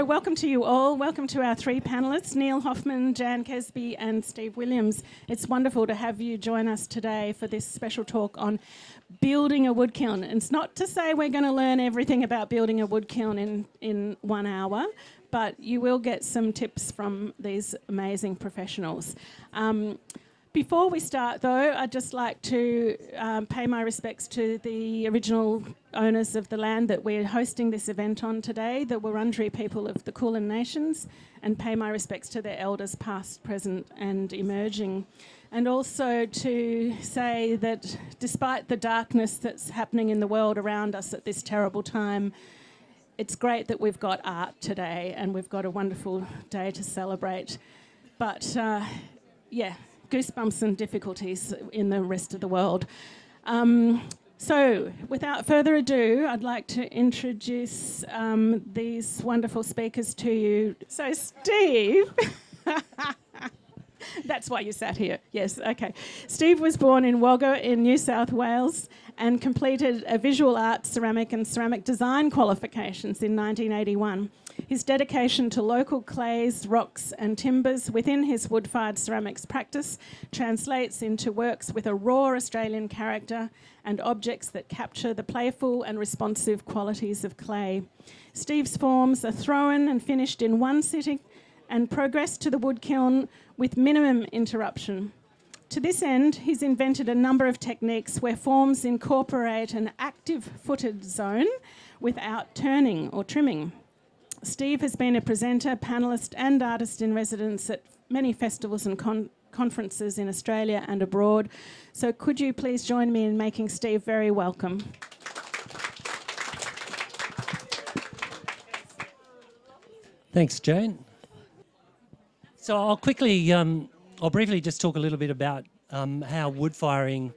welcome to you all. Welcome to our three panellists, Neil Hoffmann, Jann, Kesby and Steve Williams. It's wonderful to have you join us today for this special talk on building a wood kiln. And it's not to say we're going to learn everything about building a wood kiln in 1 hour, but you will get some tips from these amazing professionals. Before we start, though, I'd just like to pay my respects to the original owners of the land that we're hosting this event on today, the Wurundjeri people of the Kulin Nations, and pay my respects to their elders past, present and emerging. And also to say that despite the darkness that's happening in the world around us at this terrible time, it's great that we've got art today and we've got a wonderful day to celebrate. But, goosebumps and difficulties in the rest of the world. So, without further ado, I'd like to introduce these wonderful speakers to you. So, Steve... That's why you sat here. Yes, okay. Steve was born in Wagga in New South Wales and completed a visual arts, ceramic and ceramic design qualifications in 1981. His dedication to local clays, rocks and timbers within his wood-fired ceramics practice translates into works with a raw Australian character and objects that capture the playful and responsive qualities of clay. Steve's forms are thrown and finished in one sitting and progress to the wood kiln with minimum interruption. To this end, he's invented a number of techniques where forms incorporate an active footed zone without turning or trimming. Steve has been a presenter, panellist and artist in residence at many festivals and conferences in Australia and abroad. So could you please join me in making Steve very welcome? Thanks, Jane. So I'll briefly just talk a little bit about how wood firing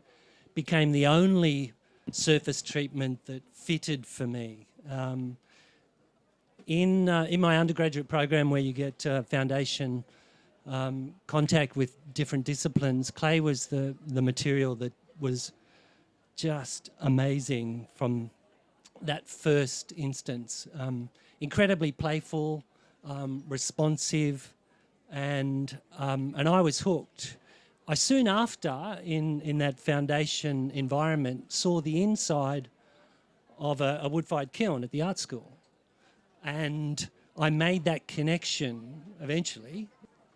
became the only surface treatment that fitted for me. In my undergraduate program where you get foundation contact with different disciplines, clay was the material that was just amazing from that first instance. Incredibly playful, responsive, and I was hooked. I soon after, in that foundation environment, saw the inside of a wood-fired kiln at the art school. And I made that connection eventually.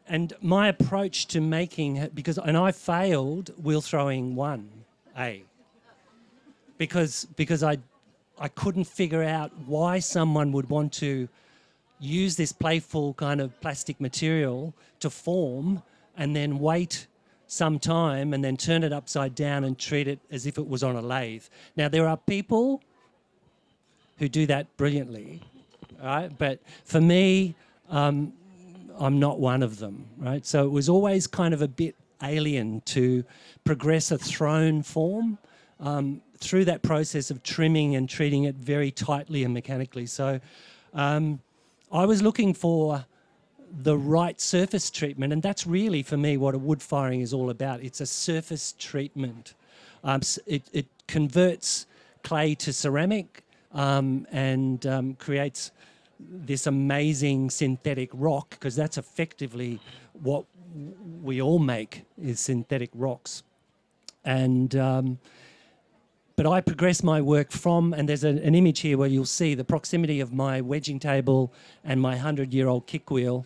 And my approach to making, and I failed wheel throwing 1A, because I couldn't figure out why someone would want to use this playful kind of plastic material to form and then wait some time and then turn it upside down and treat it as if it was on a lathe. Now, there are people who do that brilliantly, right? But for me, I'm not one of them, right? So it was always kind of a bit alien to progress a thrown form through that process of trimming and treating it very tightly and mechanically. So I was looking for the right surface treatment, and that's really, for me, what a wood firing is all about. It's a surface treatment. It converts clay to ceramic and creates this amazing synthetic rock, because that's effectively what we all make, is synthetic rocks. And but I progress my work from, and there's an image here where you'll see the proximity of my wedging table and my 100-year-old kick wheel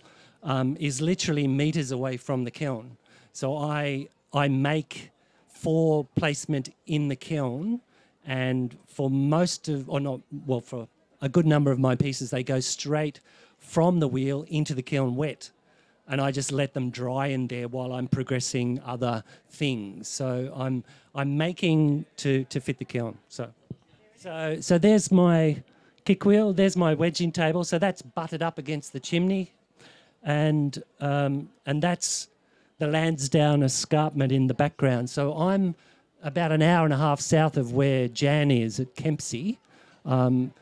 is literally metres away from the kiln. So I make for placement in the kiln, and for for a good number of my pieces, they go straight from the wheel into the kiln wet. And I just let them dry in there while I'm progressing other things. So I'm making to fit the kiln. So there's my kick wheel. There's my wedging table. So that's butted up against the chimney, and that's the Lansdowne escarpment in the background. So I'm about an hour and a half south of where Jann is at Kesby.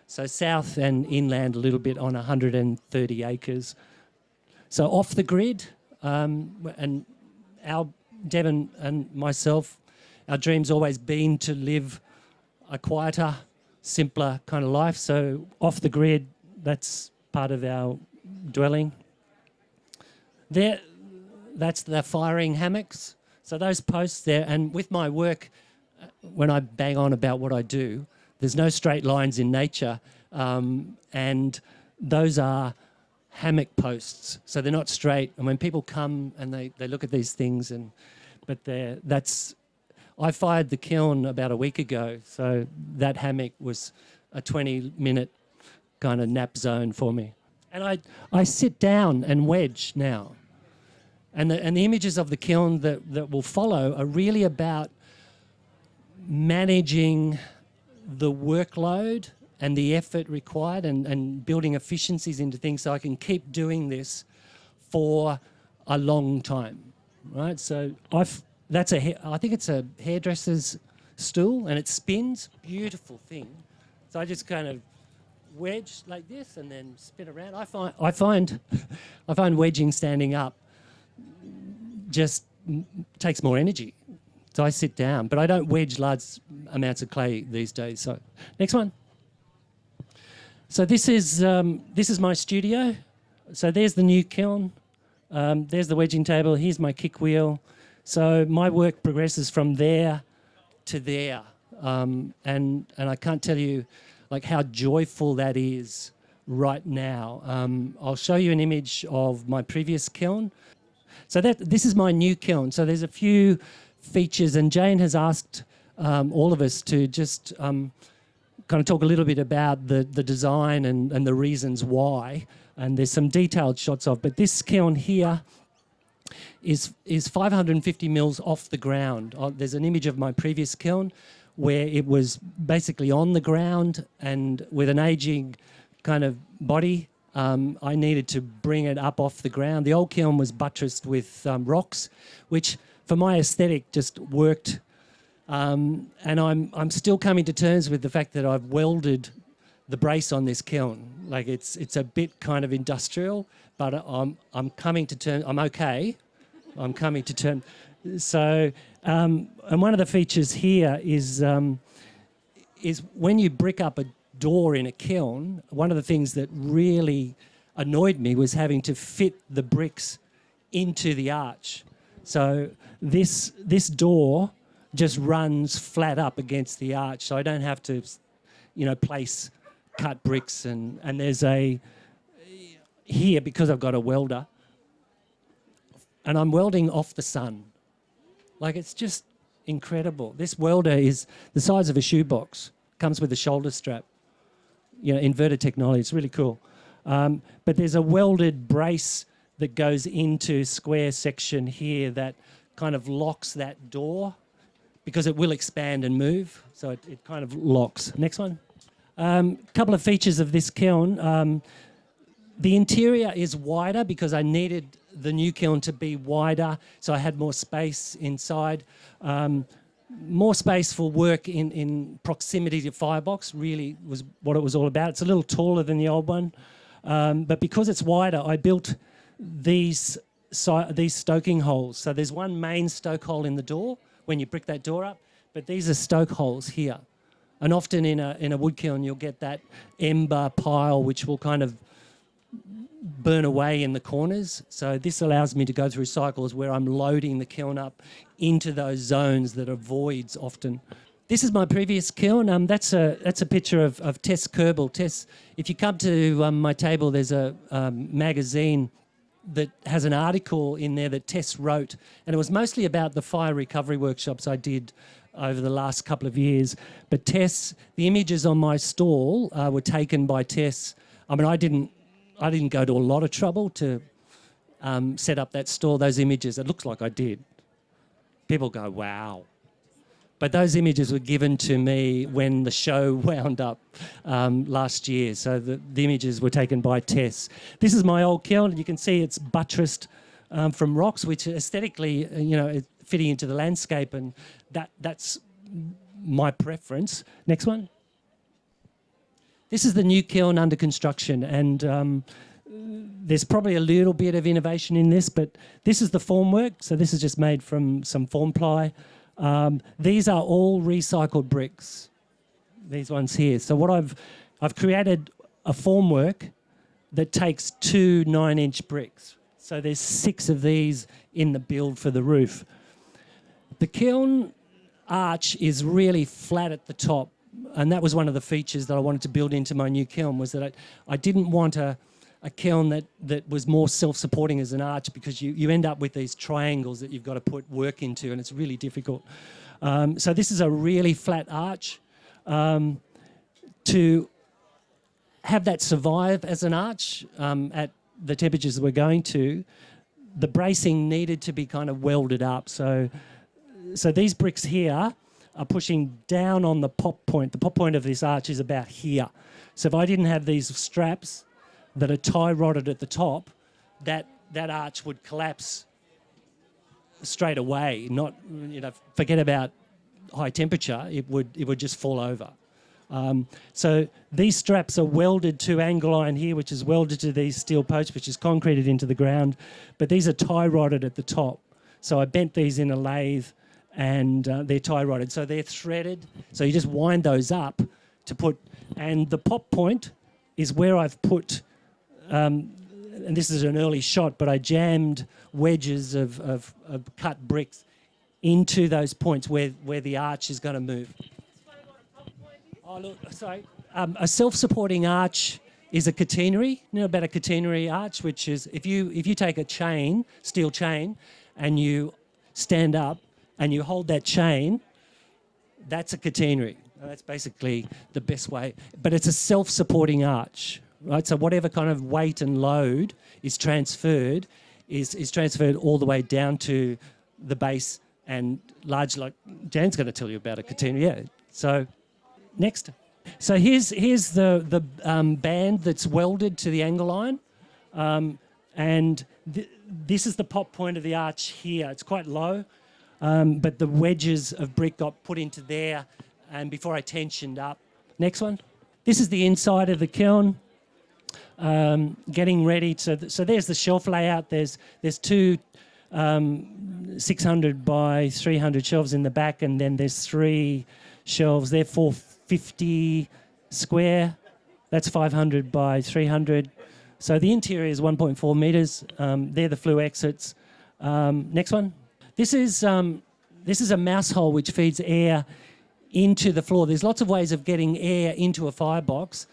So south and inland a little bit on 130 acres. So off the grid, and Devon and myself, our dream's always been to live a quieter, simpler kind of life. So off the grid, that's part of our dwelling. That's the firing hammocks. So those posts there, and with my work, when I bang on about what I do, there's no straight lines in nature, and those are hammock posts. So they're not straight, and when people come and they look at these things, I fired the kiln about a week ago, so that hammock was a 20-minute kind of nap zone for me. And I sit down and wedge now. And the images of the kiln that will follow are really about managing the workload and the effort required and building efficiencies into things so I can keep doing this for a long time, right? So I think it's a hairdresser's stool and it spins, beautiful thing. So I just kind of wedge like this and then spin around. I find wedging standing up just takes more energy. So I sit down, but I don't wedge large amounts of clay these days. So next one. So this is my studio. So there's the new kiln. There's the wedging table. Here's my kick wheel. So my work progresses from there to there, and I can't tell you like how joyful that is right now. I'll show you an image of my previous kiln. So this is my new kiln. So there's a few features, and Jane has asked all of us to just kind of talk a little bit about the design and the reasons why. And there's some detailed shots of, but this kiln here is 550 mils off the ground. There's an image of my previous kiln where it was basically on the ground, and with an aging kind of body, I needed to bring it up off the ground. The old kiln was buttressed with rocks, which for my aesthetic just worked. And I'm still coming to terms with the fact that I've welded the brace on this kiln. Like it's a bit kind of industrial, but I'm coming to terms. I'm okay. I'm coming to terms. So, and one of the features here is when you brick up a door in a kiln, one of the things that really annoyed me was having to fit the bricks into the arch. So this door just runs flat up against the arch, so I don't have to, place cut bricks. And there's here, because I've got a welder, and I'm welding off the sun. Like, it's just incredible. This welder is the size of a shoebox, comes with a shoulder strap. Inverted technology, it's really cool. But there's a welded brace that goes into square section here that kind of locks that door because it will expand and move. So it kind of locks. Next one. Couple of features of this kiln. The interior is wider because I needed the new kiln to be wider, so I had more space inside. More space for work in proximity to firebox really was what it was all about. It's a little taller than the old one, but because it's wider, I built these stoking holes. So there's one main stoke hole in the door when you brick that door up, but these are stoke holes here. And often in a wood kiln, you'll get that ember pile which will kind of burn away in the corners. So this allows me to go through cycles where I'm loading the kiln up into those zones that are voids often. This is my previous kiln. That's a picture of Tess Kerbel. Tess, if you come to my table, there's a magazine that has an article in there that Tess wrote, and it was mostly about the fire recovery workshops I did over the last couple of years. But Tess, the images on my stall were taken by Tess. I mean, I didn't go to a lot of trouble to set up that stall, those images. It looks like I did. People go, wow. But those images were given to me when the show wound up last year. So the images were taken by Tess. This is my old kiln, and you can see it's buttressed from rocks, which aesthetically, is fitting into the landscape, and that's my preference. Next one. This is the new kiln under construction, and there's probably a little bit of innovation in this, but this is the formwork. So this is just made from some form ply. These are all recycled bricks, these ones here. So what I've created a formwork that takes 2 9-inch bricks. So there's 6 of these in the build for the roof. The kiln arch is really flat at the top, and that was one of the features that I wanted to build into my new kiln, was that I didn't want a kiln that was more self-supporting as an arch, because you end up with these triangles that you've got to put work into, and it's really difficult. So this is a really flat arch. To have that survive as an arch at the temperatures we're going to, the bracing needed to be kind of welded up. So these bricks here are pushing down on the pop point. The pop point of this arch is about here. So if I didn't have these straps that are tie rodded at the top, that arch would collapse straight away. Not, forget about high temperature. It would just fall over. So these straps are welded to angle iron here, which is welded to these steel posts, which is concreted into the ground. But these are tie rodded at the top. So I bent these in a lathe, and they're tie rodded. So they're threaded. So you just wind those up to put, and the pop point is where I've put, and this is an early shot, but I jammed wedges of cut bricks into those points where the arch is going to move. Oh, look, sorry. A self-supporting arch is a catenary. You know about a catenary arch, which is if you take a chain, steel chain, and you stand up and you hold that chain, that's a catenary. That's basically the best way. But it's a self-supporting arch, right? So whatever kind of weight and load is transferred is transferred all the way down to the base, and large, like Jann's going to tell you about a catenary. Yeah. So next. So here's the band that's welded to the angle iron, and this is the pop point of the arch here. It's quite low, but the wedges of brick got put into there, and before I tensioned up. Next one. This is the inside of the kiln, getting ready to. So there's the shelf layout. There's 2 600 by 300 shelves in the back, and then there's 3 shelves. They're 450 square. That's 500 by 300. So the interior is 1.4 metres. They're the flue exits. Next one. This is a mouse hole which feeds air into the floor. There's lots of ways of getting air into a firebox.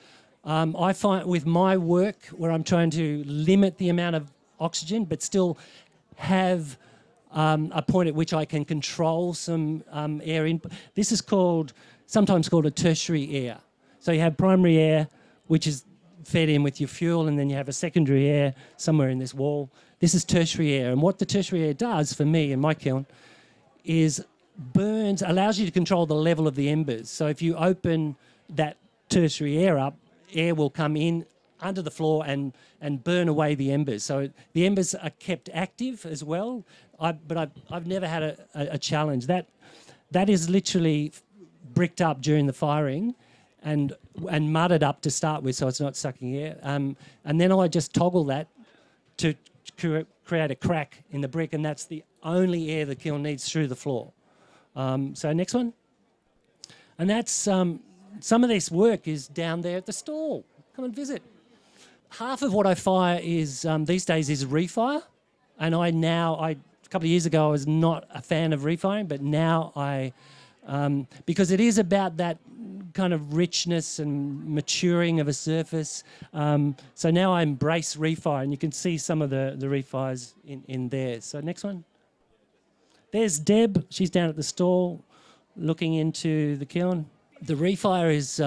I find with my work, where I'm trying to limit the amount of oxygen but still have a point at which I can control some air in. This is sometimes called a tertiary air. So you have primary air, which is fed in with your fuel, and then you have a secondary air somewhere in this wall. This is tertiary air, and what the tertiary air does for me in my kiln is allows you to control the level of the embers. So if you open that tertiary air up, air will come in under the floor and burn away the embers. So the embers are kept active as well. But I've never had a challenge. That is literally bricked up during the firing and mudded up to start with, so it's not sucking air. And then I just toggle that to create a crack in the brick, and that's the only air the kiln needs through the floor. So next one. And that's some of this work is down there at the stall. Come and visit. Half of what I fire is these days is refire, and a couple of years ago I was not a fan of refiring, but now because it is about that kind of richness and maturing of a surface. So now I embrace refire, and you can see some of the refires in there. So next one. There's Deb. She's down at the stall looking into the kiln. The refire is,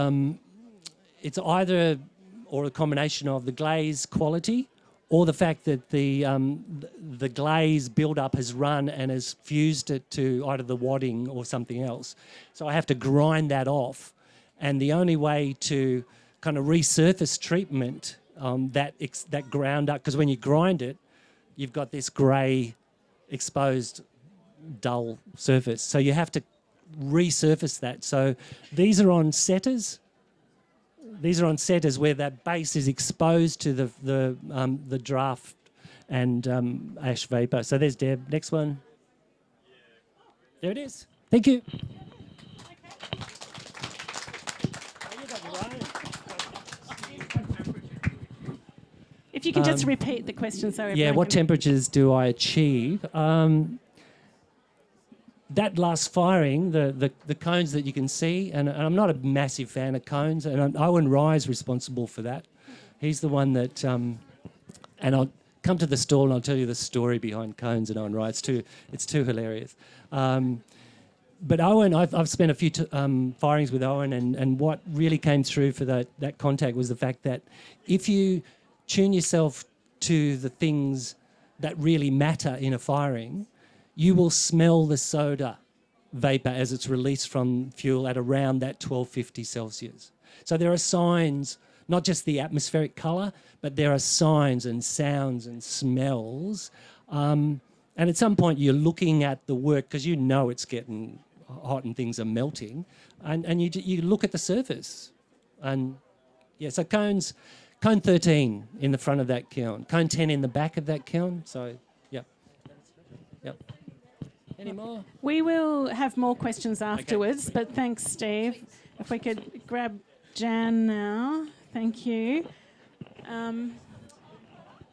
it's either or a combination of the glaze quality or the fact that the glaze build-up has run and has fused it to either the wadding or something else. So I have to grind that off. And the only way to kind of resurface treatment that ground up, because when you grind it, you've got this grey, exposed, dull surface. So you have to resurface that. So these are on setters. These are on setters where that base is exposed to the draft and ash vapour. So there's Deb. Next one. There it is. Thank you. can just repeat the question so everyone Yeah, what can... temperatures do I achieve? That last firing, the cones that you can see, and I'm not a massive fan of cones, and Owen Rye's responsible for that. He's the one that, and I'll come to the stall and I'll tell you the story behind cones and Owen Rye. It's too hilarious. But Owen, I've spent a few firings with Owen, and what really came through for that contact was the fact that if you tune yourself to the things that really matter in a firing, you will smell the soda vapour as it's released from fuel at around that 1250 Celsius. So there are signs, not just the atmospheric colour, but there are signs and sounds and smells. And at some point you're looking at the work because you know it's getting hot and things are melting, and you look at the surface. And yeah, so cone 13 in the front of that kiln, cone 10 in the back of that kiln. So, yep. Any more? We will have more questions afterwards, but thanks, Steve. If we could grab Jann now. Thank you.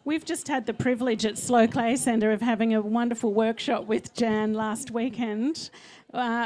We've just had the privilege at Slow Clay Centre of having a wonderful workshop with Jann last weekend,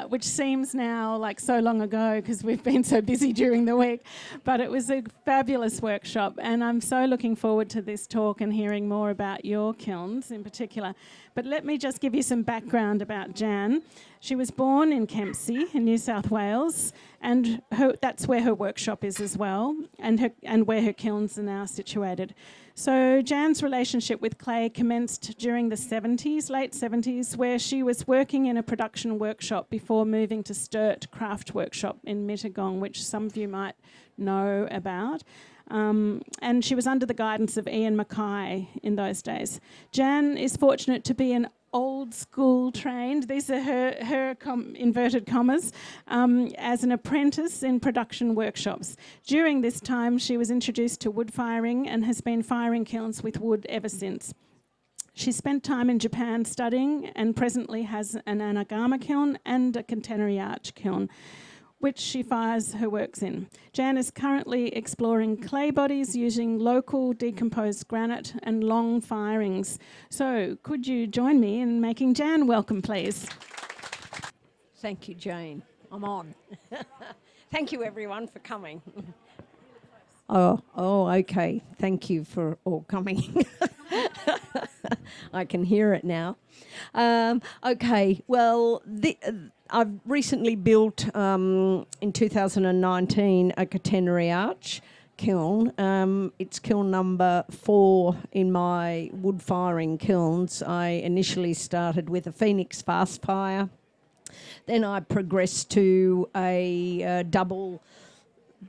which seems now like so long ago because we've been so busy during the week. But it was a fabulous workshop, and I'm so looking forward to this talk and hearing more about your kilns in particular. But let me just give you some background about Jann. She was born in Kempsey in New South Wales, and that's where her workshop is as well, and where her kilns are now situated. So Jann's relationship with clay commenced during the 70s, late 70s, where she was working in a production workshop before moving to Sturt Craft Workshop in Mittagong, which some of you might know about. And she was under the guidance of Ian Mackay in those days. Jann is fortunate to be an old school trained, these are her inverted commas, as an apprentice in production workshops. During this time, she was introduced to wood firing and has been firing kilns with wood ever since. She spent time in Japan studying and presently has an anagama kiln and a catenary arch kiln, which she fires her works in. Jann is currently exploring clay bodies using local decomposed granite and long firings. So could you join me in making Jann welcome, please? Thank you, Jane. I'm on. Thank you, everyone, for coming. Oh, okay. Thank you for all coming. I can hear it now. Okay, well, I've recently built, in 2019, a catenary arch kiln. It's kiln number 4 in my wood firing kilns. I initially started with a Phoenix fast fire. Then I progressed to a double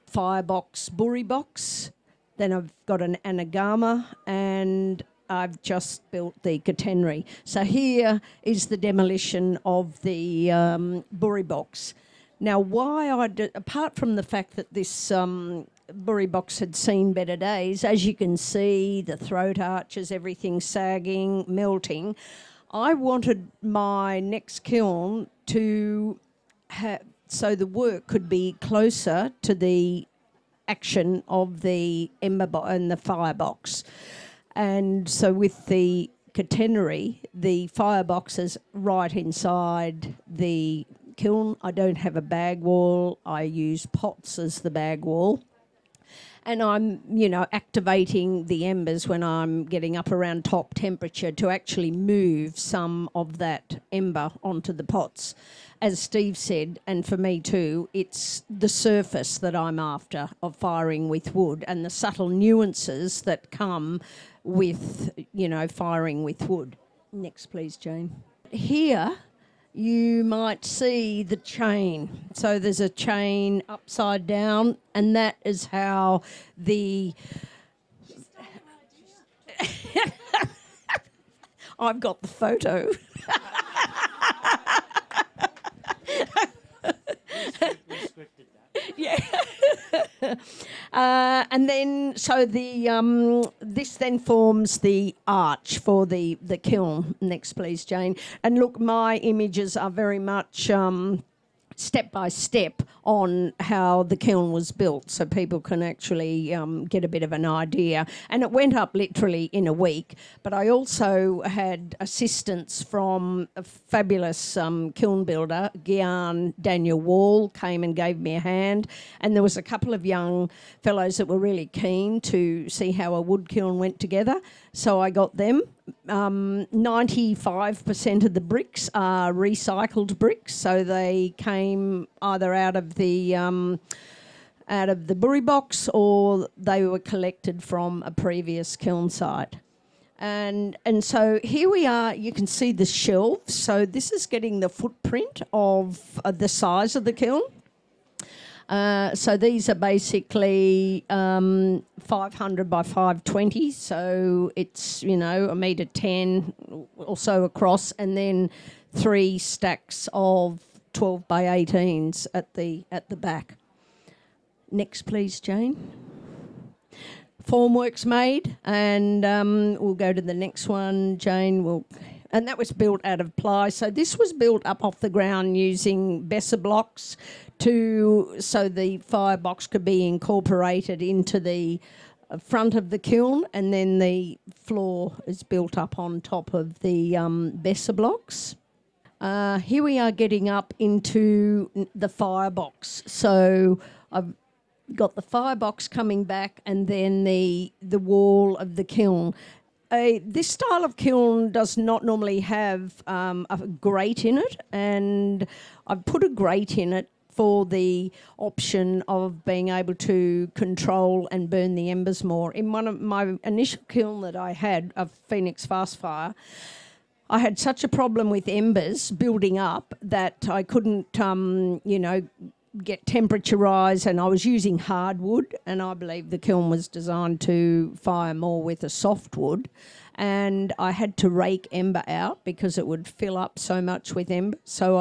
firebox burry box. Then I've got an anagama, and I've just built the catenary. So here is the demolition of the burry box. Now, apart from the fact that this burry box had seen better days, as you can see, the throat arches, everything sagging, melting, I wanted my next kiln to have, so the work could be closer to the action of the ember and the firebox. And so with the catenary, the firebox is right inside the kiln. I don't have a bag wall. I use pots as the bag wall. And I'm, activating the embers when I'm getting up around top temperature to actually move some of that ember onto the pots. As Steve said, and for me too, it's the surface that I'm after of firing with wood and the subtle nuances that come with, firing with wood. Next, please, Jane. Here, you might see the chain. So there's a chain upside down, and that is how the... I've got the photo. Yeah. And then, so this then forms the arch for the kiln. Next, please, Jane. And look, my images are very much step by step on how the kiln was built, so people can actually get a bit of an idea. And it went up literally in a week. But I also had assistance from a fabulous kiln builder, Jann, Daniel Wall, came and gave me a hand. And there was a couple of young fellows that were really keen to see how a wood kiln went together. So I got them. 95% of the bricks are recycled bricks, so they came either out of the burry box or they were collected from a previous kiln site. And so here we are, you can see the shelves. So this is getting the footprint of the size of the kiln. So these are basically 500 by 520, so it's, you know, 1.10 m or so across, and then 3 stacks of 12 by 18s at the back. Next, please, Jane. Formwork's made, and we'll go to the next one, Jane. And that was built out of ply. So this was built up off the ground using Besser blocks so the firebox could be incorporated into the front of the kiln, and then the floor is built up on top of the Besser blocks. Here we are getting up into the firebox. So I've got the firebox coming back, and then the wall of the kiln. This style of kiln does not normally have a grate in it, and I've put a grate in it for the option of being able to control and burn the embers more. In one of my initial kiln that I had, a Phoenix Fast Fire, I had such a problem with embers building up that I couldn't, get temperature rise, and I was using hardwood, and I believe the kiln was designed to fire more with a softwood, and I had to rake ember out because it would fill up so much with ember. So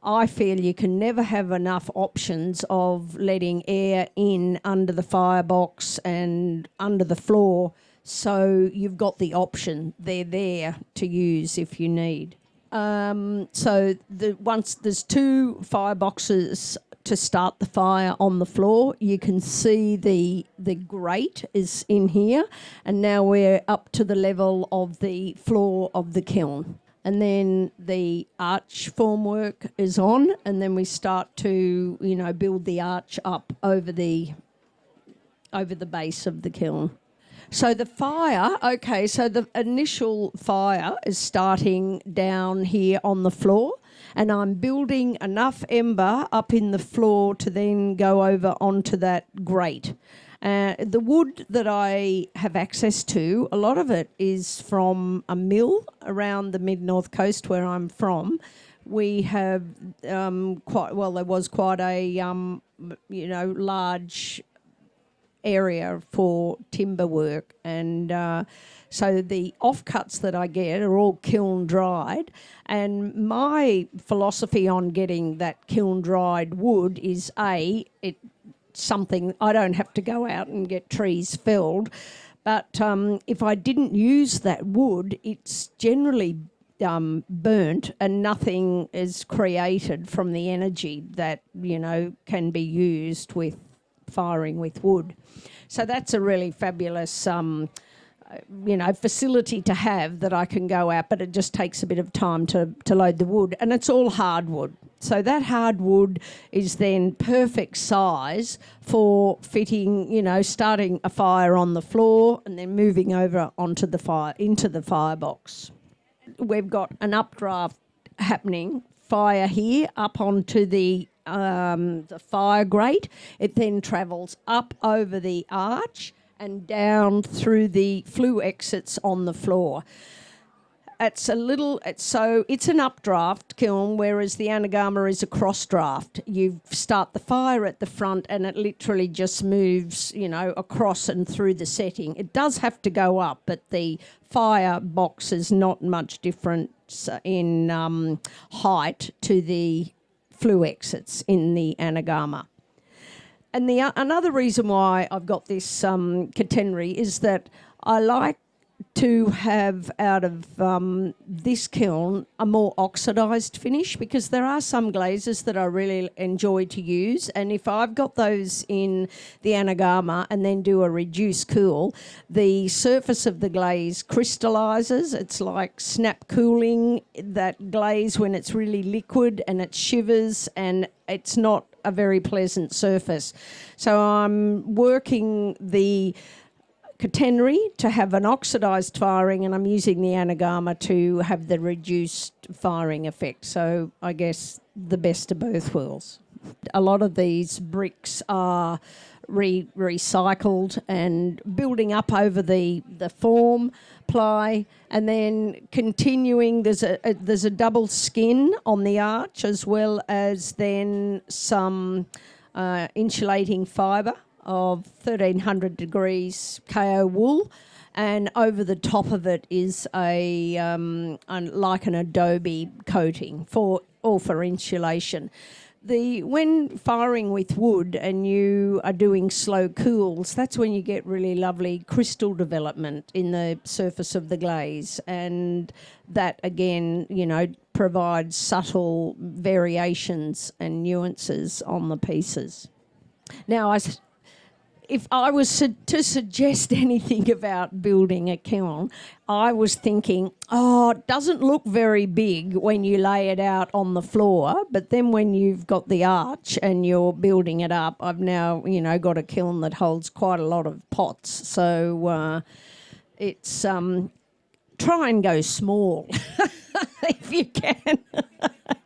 I feel you can never have enough options of letting air in under the firebox and under the floor, so you've got the option. They're there to use if you need. So once there's 2 fireboxes to start the fire on the floor, you can see the grate is in here, and now we're up to the level of the floor of the kiln. And then the arch formwork is on, and then we start to, build the arch up over the base of the kiln. So the fire, so the initial fire is starting down here on the floor, and I'm building enough ember up in the floor to then go over onto that grate. The wood that I have access to, a lot of it is from a mill around the mid-north coast where I'm from. We have there was quite a, large area for timber work, and so the offcuts that I get are all kiln dried, and my philosophy on getting that kiln dried wood is something I don't have to go out and get trees felled, but if I didn't use that wood, it's generally burnt, and nothing is created from the energy that can be used with firing with wood. So that's a really fabulous facility to have, that I can go out, but it just takes a bit of time to load the wood, and it's all hardwood. So that hardwood is then perfect size for fitting, starting a fire on the floor and then moving over onto the fire, into the firebox. We've got an updraft happening, fire here up onto the fire grate. It then travels up over the arch and down through the flue exits on the floor. It's an updraft kiln, whereas the Anagama is a cross draft. You start the fire at the front and it literally just moves, across and through the setting. It does have to go up, but the fire box is not much different in height to the flue exits in the Anagama. And another reason why I've got this catenary is that I like to have out of this kiln a more oxidised finish, because there are some glazes that I really enjoy to use, and if I've got those in the anagama and then do a reduced cool, the surface of the glaze crystallises. It's like snap cooling that glaze when it's really liquid, and it shivers, and it's not a very pleasant surface. So I'm working the catenary to have an oxidised firing, and I'm using the anagama to have the reduced firing effect. So I guess the best of both worlds. A lot of these bricks are recycled and building up over the form ply, and then continuing. There's a double skin on the arch, as well as then some insulating fibre of 1300 degrees KO wool, and over the top of it is like an adobe coating for insulation. When firing with wood and you are doing slow cools, that's when you get really lovely crystal development in the surface of the glaze, and that again, provides subtle variations and nuances on the pieces. Now, if I was to suggest anything about building a kiln, I was thinking, it doesn't look very big when you lay it out on the floor, but then when you've got the arch and you're building it up, I've now, got a kiln that holds quite a lot of pots. So it's try and go small if you can.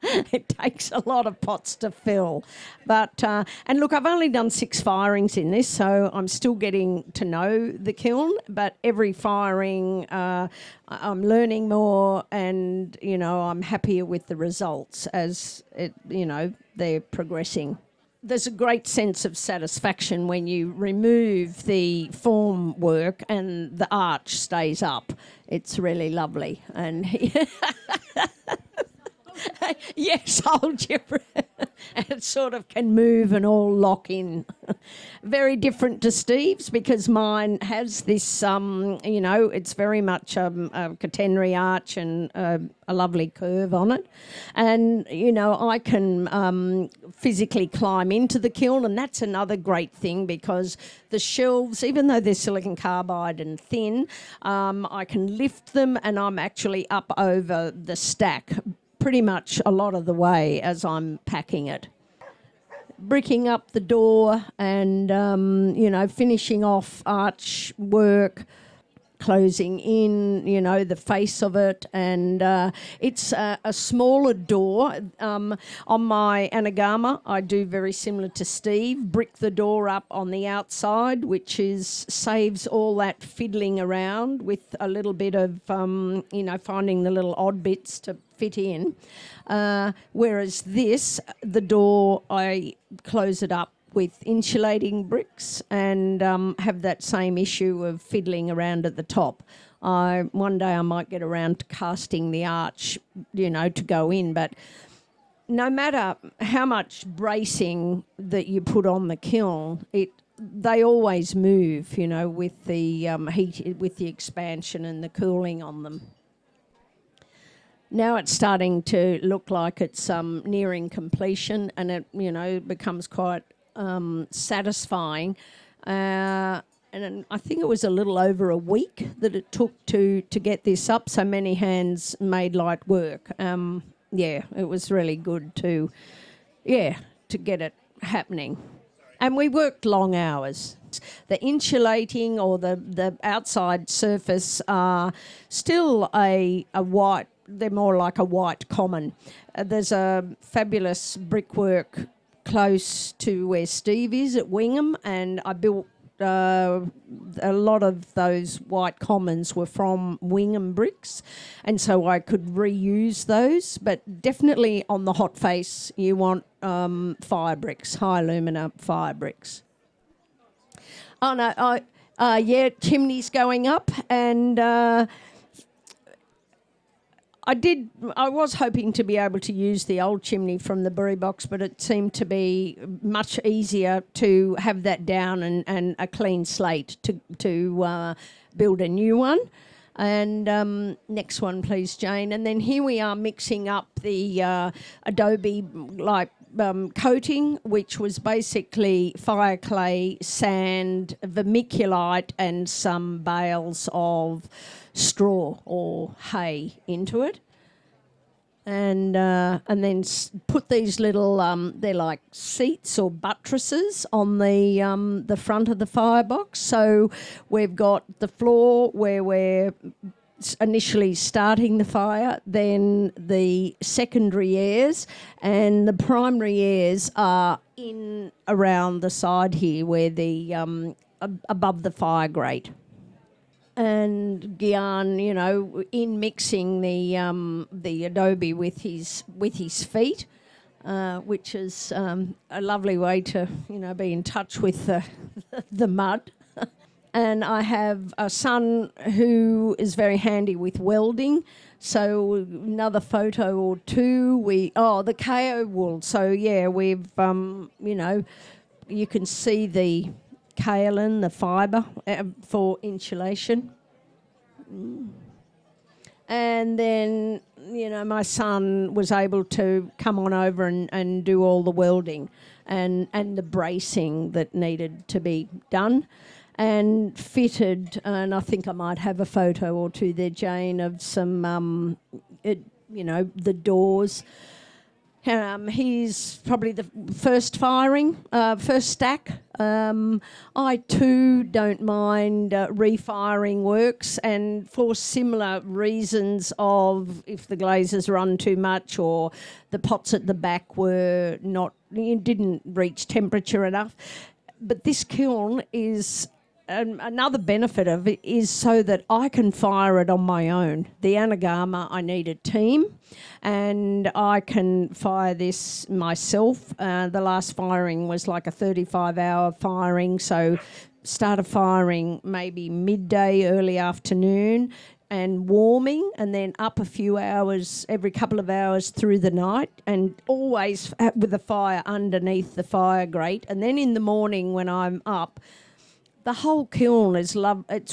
It takes a lot of pots to fill. But, and look, I've only done 6 firings in this, so I'm still getting to know the kiln, but every firing I'm learning more, and, I'm happier with the results as, they're progressing. There's a great sense of satisfaction when you remove the form work and the arch stays up. It's really lovely. And yes, hold your breath. And it sort of can move and all lock in. Very different to Steve's, because mine has this, it's very much a catenary arch and a lovely curve on it. And, I can physically climb into the kiln, and that's another great thing, because the shelves, even though they're silicon carbide and thin, I can lift them and I'm actually up over the stack pretty much a lot of the way as I'm packing it. Bricking up the door and, finishing off arch work, closing in, the face of it. And it's a smaller door. On my anagama, I do very similar to Steve, brick the door up on the outside, which saves all that fiddling around with a little bit of, finding the little odd bits to fit in. Whereas the door, I close it up with insulating bricks and have that same issue of fiddling around at the top. One day I might get around to casting the arch, to go in, but no matter how much bracing that you put on the kiln, they always move, with the heat, with the expansion and the cooling on them. Now it's starting to look like it's nearing completion, and it becomes quite satisfying. And I think it was a little over a week that it took to get this up. So many hands made light work. It was really good to get it happening. And we worked long hours. The insulating or the outside surface are still a white. They're more like a white common. There's a fabulous brickwork close to where Steve is at Wingham, and I built a lot of those white commons were from Wingham bricks, and so I could reuse those. But definitely on the hot face, you want fire bricks, high alumina fire bricks. Oh no, chimneys going up, and I was hoping to be able to use the old chimney from the Bury box, but it seemed to be much easier to have that down and a clean slate to build a new one. And next one, please, Jane. And then here we are mixing up the adobe coating, which was basically fire clay, sand, vermiculite, and some bales of straw or hay into it. And then put these little they're like seats or buttresses on the front of the firebox. So we've got the floor where we're initially starting the fire, then the secondary airs, and the primary airs are in around the side here where the above the fire grate. And Jann, you know, in mixing the adobe with his feet, which is a lovely way to, you know, be in touch with the mud. And I have a son who is very handy with welding. So another photo or two. The KO wool. So yeah, we've you know, you can see the kaolin, the fibre for insulation. And then, you know, my son was able to come on over and do all the welding and the bracing that needed to be done, and fitted, and I think I might have a photo or two there, Jane, of some, you know, the doors. He's probably the first stack. I too don't mind refiring works, and for similar reasons of if the glazes run too much or the pots at the back didn't reach temperature enough. But this kiln is another benefit of it is so that I can fire it on my own. The Anagama, I need a team, and I can fire this myself. The last firing was like a 35-hour firing, so started firing maybe midday, early afternoon, and warming, and then up a few hours, every couple of hours through the night, and always with a fire underneath the fire grate. And then in the morning when I'm up, the whole kiln it's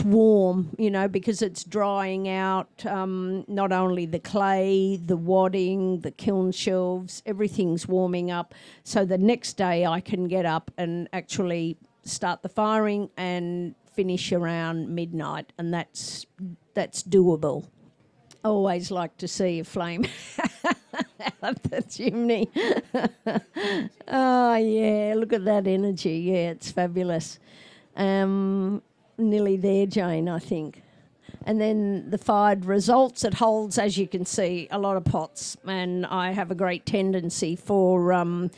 warm, you know, because it's drying out not only the clay, the wadding, the kiln shelves, everything's warming up. So the next day I can get up and actually start the firing and finish around midnight, and that's doable. I always like to see a flame out the chimney. Oh, yeah, look at that energy. Yeah, it's fabulous. Nearly there, Jane, I think. And then the fired results, it holds, as you can see, a lot of pots, and I have a great tendency for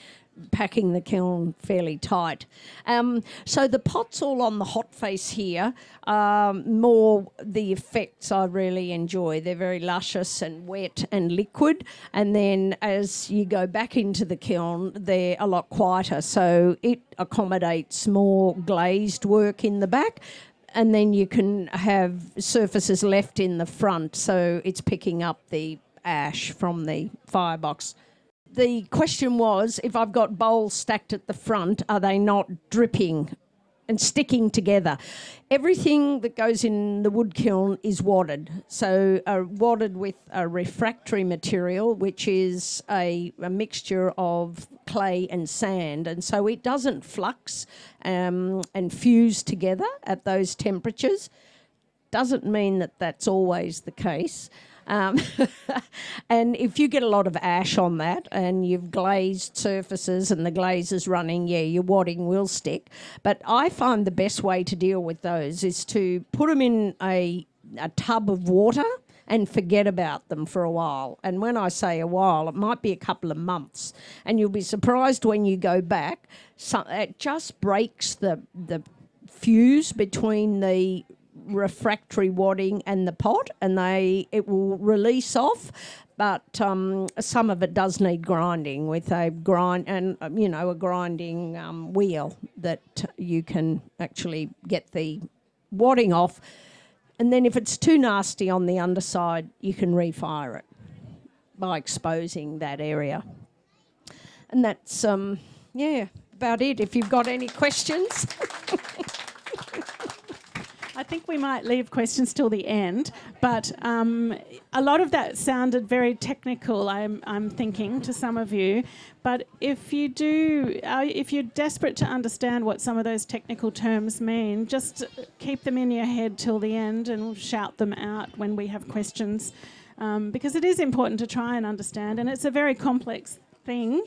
packing the kiln fairly tight. So the pots all on the hot face here are more the effects I really enjoy. They're very luscious and wet and liquid, and then as you go back into the kiln, they're a lot quieter, so it accommodates more glazed work in the back. And then you can have surfaces left in the front, so it's picking up the ash from the firebox. The question was, if I've got bowls stacked at the front, are they not dripping and sticking together? Everything that goes in the wood kiln is wadded. So wadded with a refractory material, which is a mixture of clay and sand. And so it doesn't flux and fuse together at those temperatures. Doesn't mean that that's always the case. And if you get a lot of ash on that and you've glazed surfaces and the glaze is running, yeah, your wadding will stick. But I find the best way to deal with those is to put them in a tub of water and forget about them for a while. And when I say a while, it might be a couple of months. And you'll be surprised when you go back, it just breaks the fuse between the refractory wadding and the pot, and it will release off, but some of it does need grinding with a grinding wheel that you can actually get the wadding off. And then if it's too nasty on the underside, you can refire it by exposing that area. And that's about it. If you've got any questions. think we might leave questions till the end, but a lot of that sounded very technical, I'm thinking, to some of you. But if you do, if you're desperate to understand what some of those technical terms mean, just keep them in your head till the end and shout them out when we have questions, because it is important to try and understand, and it's a very complex thing.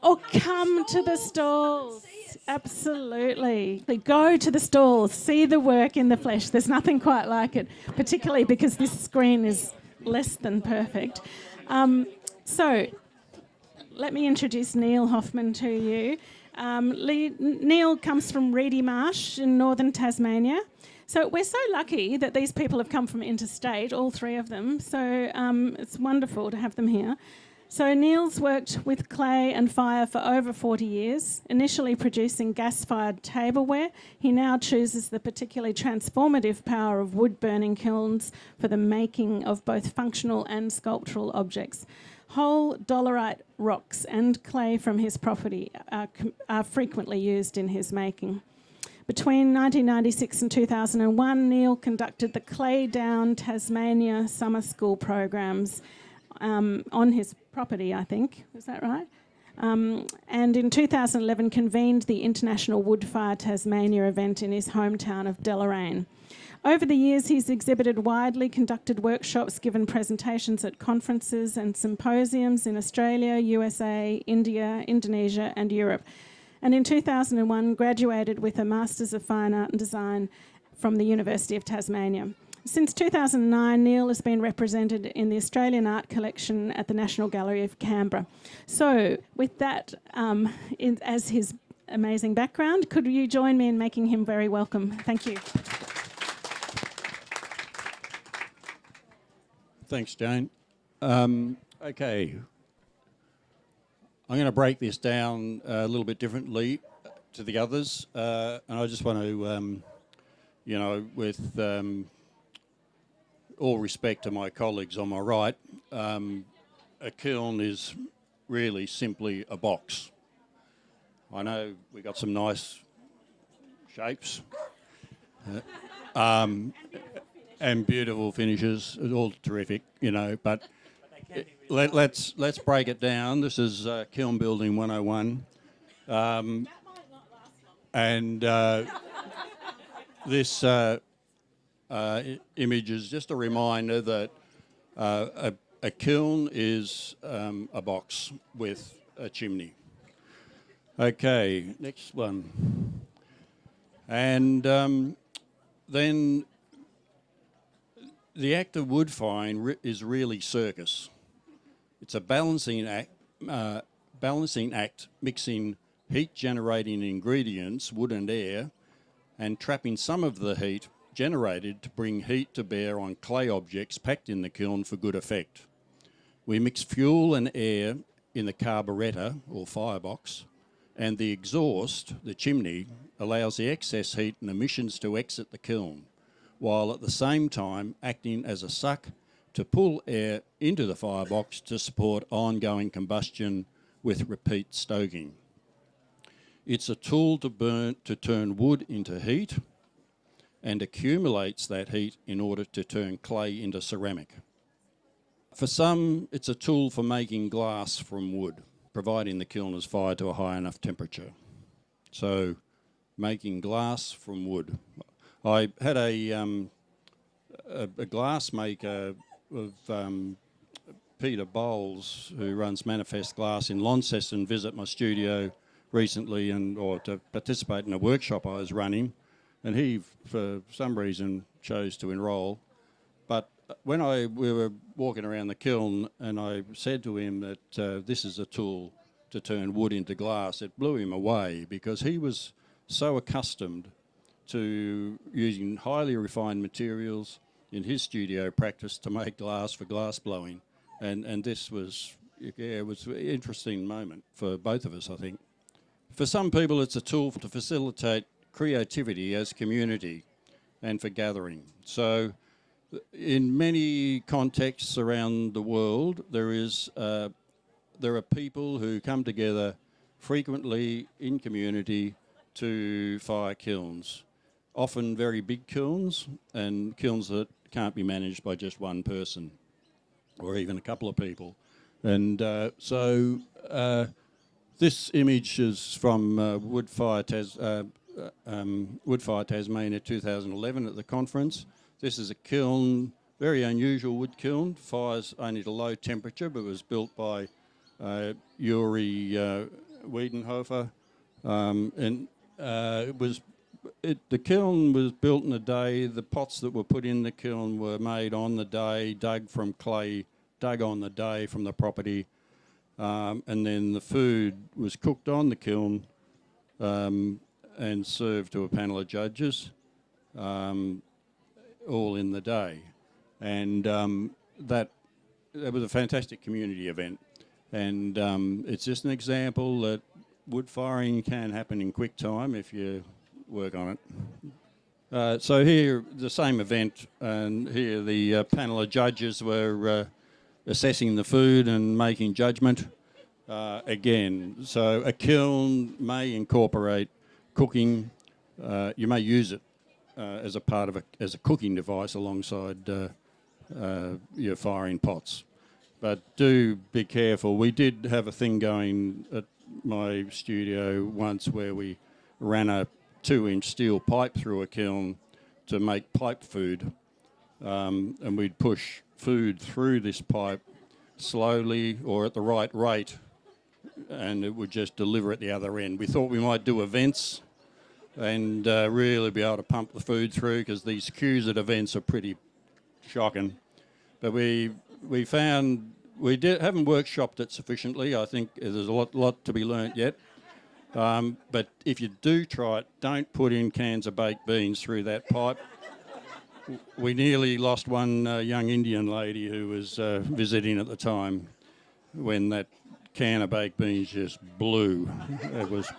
Or come to the stalls. Absolutely. Go to the stalls, see the work in the flesh. There's nothing quite like it, particularly because this screen is less than perfect. So let me introduce Neil Hoffmann to you. Neil comes from Reedy Marsh in northern Tasmania. So we're so lucky that these people have come from interstate, all three of them. So it's wonderful to have them here. So Neil's worked with clay and fire for over 40 years, initially producing gas-fired tableware. He now chooses the particularly transformative power of wood-burning kilns for the making of both functional and sculptural objects. Whole dolerite rocks and clay from his property are frequently used in his making. Between 1996 and 2001, Neil conducted the Clay Down Tasmania summer school programs on his property, I think. Is that right? And in 2011 convened the International Woodfire Tasmania event in his hometown of Deloraine. Over the years, he's exhibited widely, conducted workshops, given presentations at conferences and symposiums in Australia, USA, India, Indonesia and Europe. And in 2001, graduated with a Masters of Fine Art and Design from the University of Tasmania. Since 2009, Neil has been represented in the Australian Art Collection at the National Gallery of Canberra. So, with that as his amazing background, could you join me in making him very welcome? Thank you. Thanks, Jane. Okay. I'm going to break this down a little bit differently to the others, and I just want to, with all respect to my colleagues on my right, a kiln is really simply a box. I know we got some nice shapes and beautiful finishes, all terrific, but let's break it down. This is Kiln Building 101. And this image is just a reminder that a kiln is a box with a chimney. Okay, next one. And then the act of wood firing is really circus. It's a balancing act mixing heat-generating ingredients, wood and air, and trapping some of the heat generated to bring heat to bear on clay objects packed in the kiln for good effect. We mix fuel and air in the carburettor or firebox, and the exhaust, the chimney, allows the excess heat and emissions to exit the kiln, while at the same time acting as a suck to pull air into the firebox to support ongoing combustion with repeat stoking. It's a tool to turn wood into heat and accumulates that heat in order to turn clay into ceramic. For some, it's a tool for making glass from wood, providing the kiln is fired to a high enough temperature. So, making glass from wood. I had a glass maker of Peter Bowles, who runs Manifest Glass in Launceston, visit my studio recently or to participate in a workshop I was running, and he, for some reason, chose to enrol. But when we were walking around the kiln and I said to him that this is a tool to turn wood into glass, it blew him away because he was so accustomed to using highly refined materials in his studio practice to make glass for glass blowing. And this was, it was an interesting moment for both of us, I think. For some people, it's a tool to facilitate creativity as community and for gathering. So in many contexts around the world, there are people who come together frequently in community to fire kilns. often very big kilns and kilns that can't be managed by just one person or even a couple of people. And this image is from Woodfire Tasmania 2011 at the conference. This is a kiln, very unusual wood kiln, fires only at a low temperature, but was built by Yuri Wiedenhofer. The kiln was built in a day. The pots that were put in the kiln were made on the day, dug on the day from the property, and then the food was cooked on the kiln and served to a panel of judges, all in the day. And that was a fantastic community event. And it's just an example that wood firing can happen in quick time if you work on it. So here, the same event, and here the panel of judges were assessing the food and making judgment. Again, so a kiln may incorporate cooking. You may use it as a part of as a cooking device alongside your firing pots. But do be careful. We did have a thing going at my studio once where we ran a 2-inch steel pipe through a kiln to make pipe food, and we'd push food through this pipe slowly or at the right rate, and it would just deliver at the other end. We thought we might do events and really be able to pump the food through, because these queues at events are pretty shocking. But we found haven't workshopped it sufficiently. I think there's a lot to be learnt yet. But if you do try it, don't put in cans of baked beans through that pipe. We nearly lost one young Indian lady who was visiting at the time when that can of baked beans just blew. It was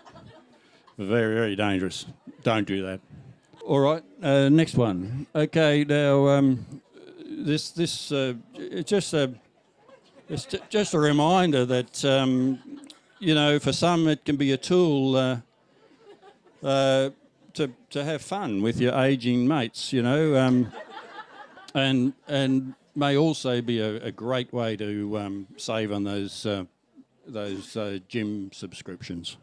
very, very dangerous. Don't do that. All right, next one. Okay, now it's just a reminder that for some it can be a tool to have fun with your ageing mates, and may also be a great way to save on those gym subscriptions.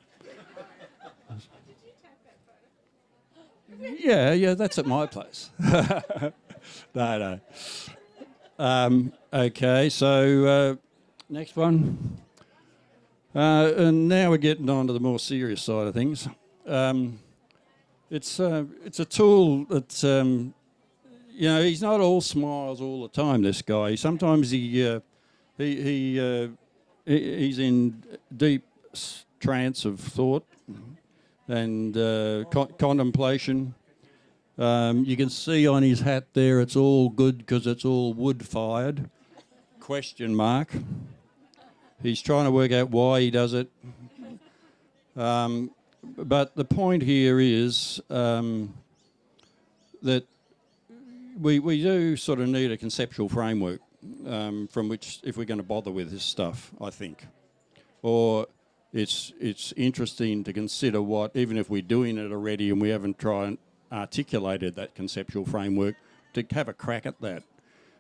Yeah, that's at my place. No. Okay, so next one. And now we're getting on to the more serious side of things. It's a tool that he's not all smiles all the time. This guy. Sometimes he's in deep trance of thought and contemplation. You can see on his hat there, it's all good because it's all wood fired. ? He's trying to work out why he does it. But the point here is that we do sort of need a conceptual framework from which, if we're going to bother with this stuff, I think. Or it's interesting to consider what, even if we're doing it already and we haven't tried and articulated that conceptual framework, to have a crack at that.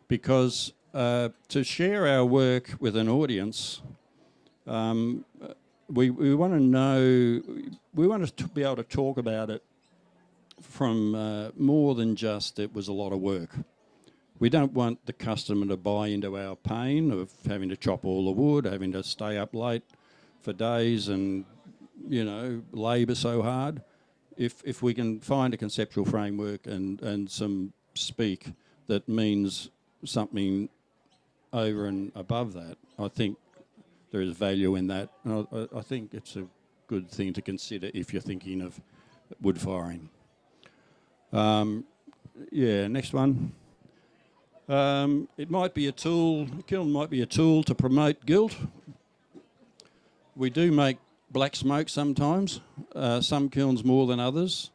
Because to share our work with an audience, we want to know, we want to be able to talk about it from more than just it was a lot of work. We don't want the customer to buy into our pain of having to chop all the wood, having to stay up late for days and, labour so hard. If we can find a conceptual framework and some speak that means something over and above that, I think there is value in that. And I think it's a good thing to consider if you're thinking of wood firing. Next one. It might be a tool, the kiln might be a tool to promote guilt. We do make black smoke sometimes, some kilns more than others.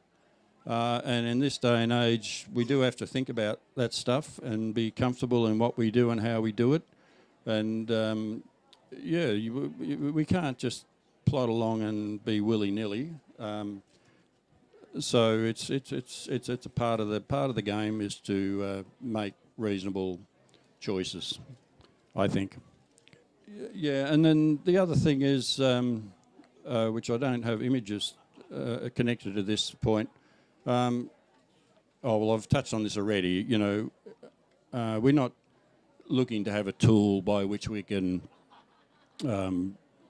And in this day and age, we do have to think about that stuff and be comfortable in what we do and how we do it. And we can't just plod along and be willy-nilly. So it's a part of the game is to make reasonable choices, I think. Yeah, and then the other thing is, which I don't have images connected to this point. I've touched on this already. You know, we're not looking to have a tool by which we can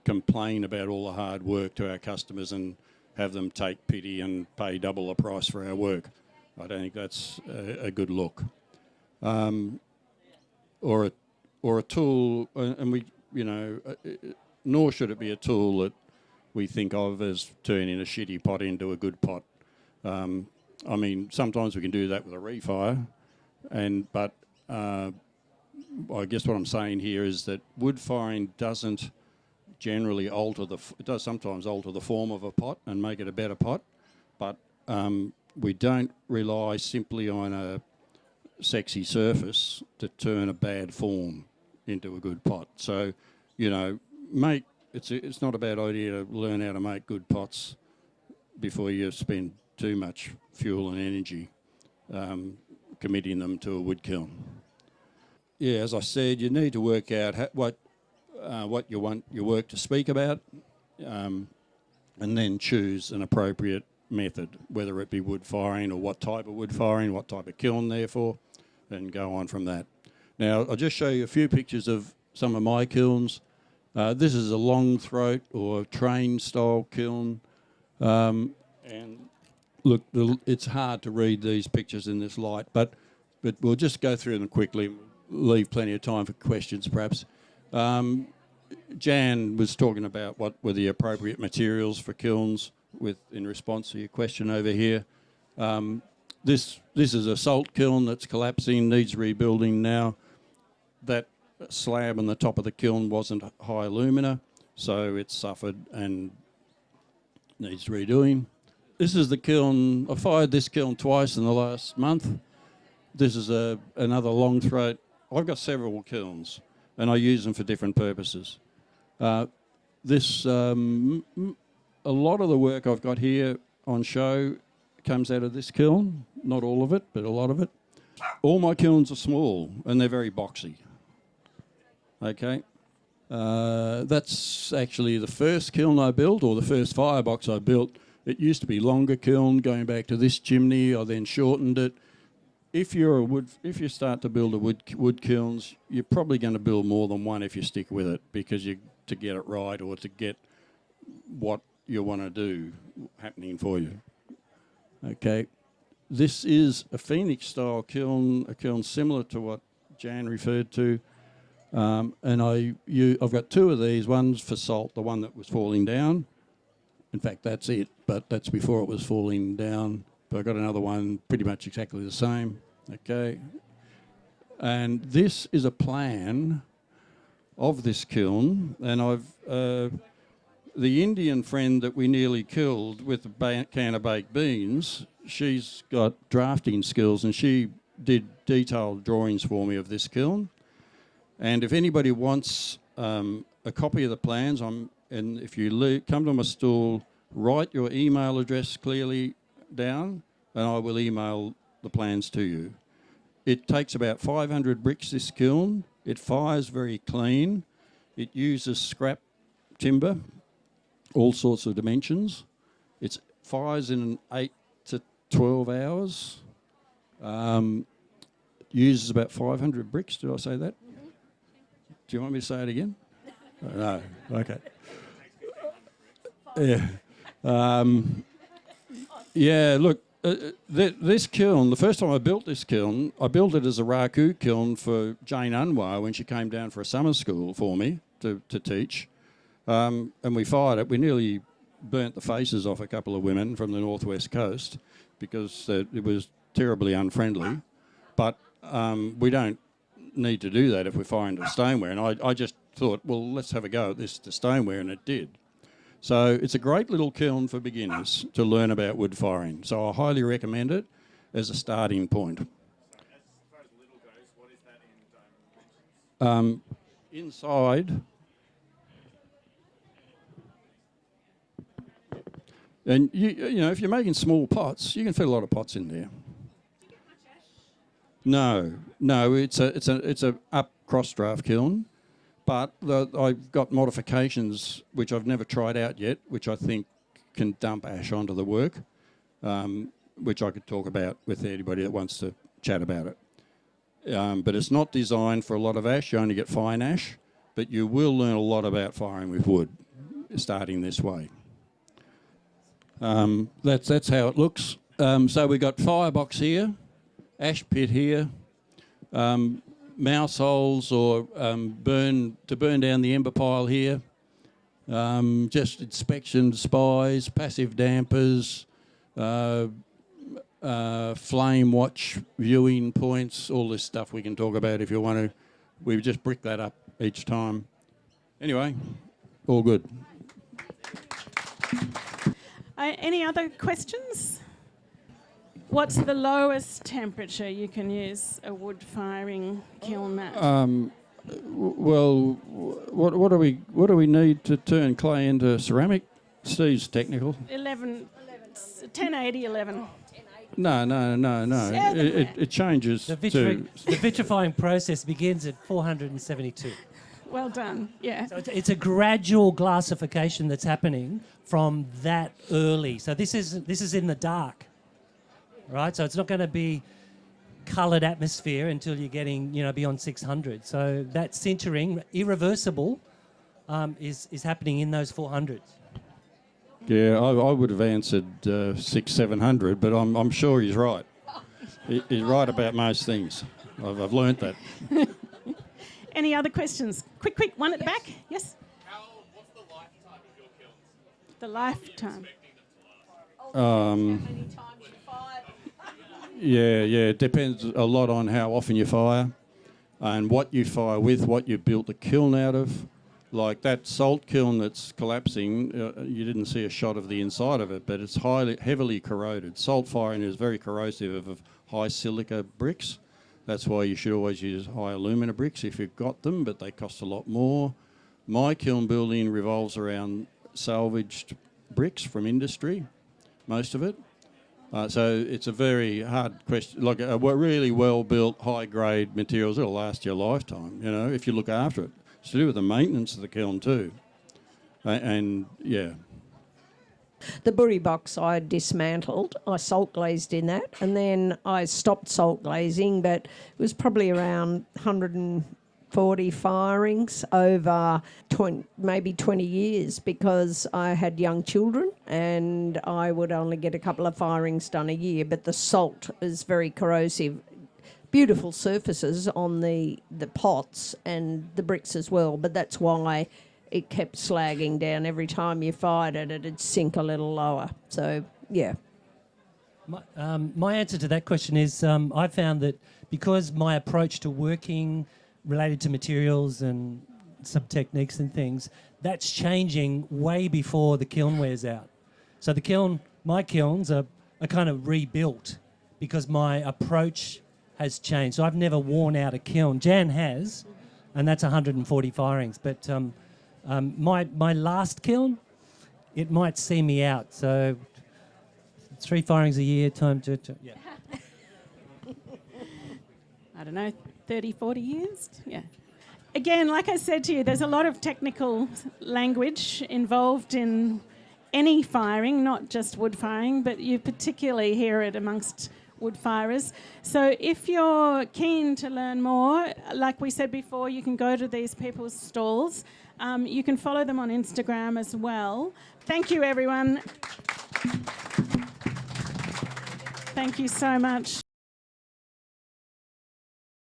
complain about all the hard work to our customers and have them take pity and pay double the price for our work. I don't think that's a good look. Or a tool, and we, you know, nor should it be a tool that we think of as turning a shitty pot into a good pot. I mean, sometimes we can do that with a refire, but I guess what I'm saying here is that wood firing doesn't generally alter it does sometimes alter the form of a pot and make it a better pot, but we don't rely simply on a sexy surface to turn a bad form into a good pot. So, you know, it's not a bad idea to learn how to make good pots before you spend too much fuel and energy committing them to a wood kiln. Yeah, as I said, you need to work out what you want your work to speak about, and then choose an appropriate method, whether it be wood firing or what type of wood firing, what type of kiln therefore, and go on from that. Now, I'll just show you a few pictures of some of my kilns. This is a long throat or train style kiln, and look, it's hard to read these pictures in this light, but we'll just go through them quickly, leave plenty of time for questions perhaps. Jann was talking about what were the appropriate materials for kilns in response to your question over here. This is a salt kiln that's collapsing, needs rebuilding now. That slab on the top of the kiln wasn't high alumina, so it suffered and needs redoing. This is the kiln. I fired this kiln twice in the last month. This is another long throat. I've got several kilns, and I use them for different purposes. A lot of the work I've got here on show comes out of this kiln. Not all of it, but a lot of it. All my kilns are small, and they're very boxy. Okay. That's actually the first kiln I built, or the first firebox I built. It used to be longer kiln, going back to this chimney. I then shortened it. If you start to build wood kilns, you're probably going to build more than one if you stick with it, because to get it right or to get what you want to do happening for you. Okay. This is a Phoenix style kiln, a kiln similar to what Jann referred to. And I've got two of these. One's for salt, the one that was falling down. In fact, that's it, but that's before it was falling down. But I've got another one pretty much exactly the same. Okay. And this is a plan of this kiln. And the Indian friend that we nearly killed with the can of baked beans, she's got drafting skills, and she did detailed drawings for me of this kiln. And if anybody wants a copy of the plans, and if you come to my stall, write your email address clearly down, and I will email the plans to you. It takes about 500 bricks, this kiln. It fires very clean. It uses scrap timber, all sorts of dimensions. It fires in 8 to 12 hours. Uses about 500 bricks. Did I say that? Do you want me to say it again? No. Okay. Yeah. Look, this kiln. The first time I built this kiln, I built it as a raku kiln for Jane Unwar when she came down for a summer school for me to teach, and we fired it. We nearly burnt the faces off a couple of women from the northwest coast because it was terribly unfriendly. But we don't need to do that if we're firing to stoneware. And I just thought, well, let's have a go at this to stoneware, and it did. So it's a great little kiln for beginners to learn about wood firing. So I highly recommend it as a starting point. So as far as the little goes, what is that in dimensions? Inside, And you know, if you're making small pots, you can fit a lot of pots in there. No, it's a up cross draft kiln, but I've got modifications which I've never tried out yet, which I think can dump ash onto the work, which I could talk about with anybody that wants to chat about it. But it's not designed for a lot of ash. You only get fine ash, but you will learn a lot about firing with wood, starting this way. That's how it looks. So we've got firebox here, ash pit here, mouse holes or burn down the ember pile here, just inspection spies, passive dampers, flame watch viewing points, all this stuff we can talk about if you want to. We just brick that up each time. Anyway, all good. Any other questions? What's the lowest temperature you can use a wood firing kiln at? Well, what do we need to turn clay into ceramic? Steve's technical. 1080, 11. No. It changes. The vitrifying process begins at 472. Well done. Yeah. So it's a gradual glassification that's happening from that early. So this is in the dark, right? So it's not going to be coloured atmosphere until you're getting beyond 600. So that sintering, irreversible, is happening in those 400s. Yeah, I would have answered 700, but I'm sure he's right. He's right about most things. I've learnt that. Any other questions? Quick, one at the back. Yes? What's the lifetime of your kilns? The lifetime. How many times you fired? Yeah, it depends a lot on how often you fire and what you fire with, what you built the kiln out of. Like that salt kiln that's collapsing, you didn't see a shot of the inside of it, but it's heavily corroded. Salt firing is very corrosive of high silica bricks. That's why you should always use high alumina bricks if you've got them, but they cost a lot more. My kiln building revolves around salvaged bricks from industry, most of it. So it's a very hard question. Like a really well-built, high-grade materials, it'll last your lifetime, if you look after it. It's to do with the maintenance of the kiln too. And yeah. The burry box I dismantled. I salt glazed in that, and then I stopped salt glazing, but it was probably around 140 firings over maybe 20 years because I had young children and I would only get a couple of firings done a year, but the salt is very corrosive. Beautiful surfaces on the pots and the bricks as well, but that's why it kept slagging down. Every time you fired it, it'd sink a little lower. So, yeah. My answer to that question is I found that because my approach to working related to materials and some techniques and things, that's changing way before the kiln wears out. So my kilns are kind of rebuilt because my approach has changed. So I've never worn out a kiln. Jann has, and that's 140 firings. But my last kiln, it might see me out. So 3 firings a year, time to yeah. I don't know, 30, 40 years? Yeah. Again, like I said to you, there's a lot of technical language involved in any firing, not just wood firing, but you particularly hear it amongst wood firers. So if you're keen to learn more, like we said before, you can go to these people's stalls. You can follow them on Instagram as well. Thank you, everyone. Thank you so much.